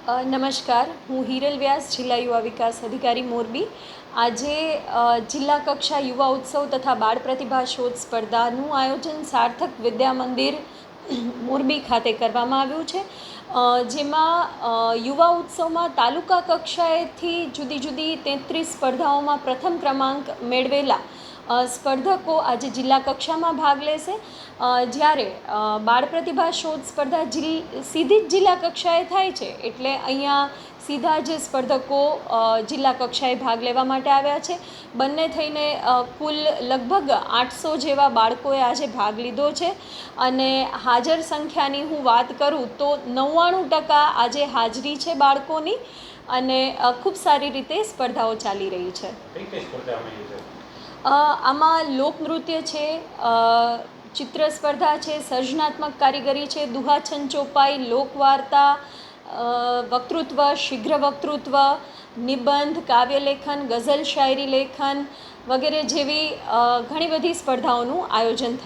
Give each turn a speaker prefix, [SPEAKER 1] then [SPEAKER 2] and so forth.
[SPEAKER 1] નમસ્કાર, હું હિરલ વ્યાસ, જિલ્લા યુવા વિકાસ અધિકારી મોરબી. આજે જિલ્લા કક્ષા યુવા ઉત્સવ તથા બાળ પ્રતિભા શોધ સ્પર્ધાનું આયોજન સાર્થક વિદ્યા મંદિર મોરબી ખાતે કરવામાં આવ્યું છે. જેમાં યુવા ઉત્સવમાં તાલુકા કક્ષાએથી જુદી જુદી 33 સ્પર્ધાઓમાં પ્રથમ ક્રમાંક મેળવેલા સ્પર્ધકો આજે જિલ્લા કક્ષામાં ભાગ લેશે. જ્યારે બાળ પ્રતિભા શોધ સ્પર્ધા સીધી જ જિલ્લા કક્ષાએ થાય છે, એટલે અહીંયા સીધા જ સ્પર્ધકો જિલ્લા કક્ષાએ ભાગ લેવા માટે આવ્યા છે. બંને થઈને કુલ લગભગ 800 જેવા બાળકોએ આજે ભાગ લીધો છે. અને હાજર સંખ્યાની હું વાત કરું તો 99% આજે હાજરી છે બાળકોની, અને ખૂબ સારી રીતે સ્પર્ધાઓ ચાલી રહી છે. આમાં લોકનૃત્ય છે, ચિત્ર સ્પર્ધા છે, સર્જનાત્મક કારીગરી છે, દુહાછંદ ચોપાઈ, લોકવાર્તા, વક્તૃત્વ, શીઘ્ર વક્તૃત્વ, નિબંધ, કાવ્યલેખન, ગઝલ શાયરી લેખન વગેરે જેવી ઘણી બધી સ્પર્ધાઓનું આયોજન થયું.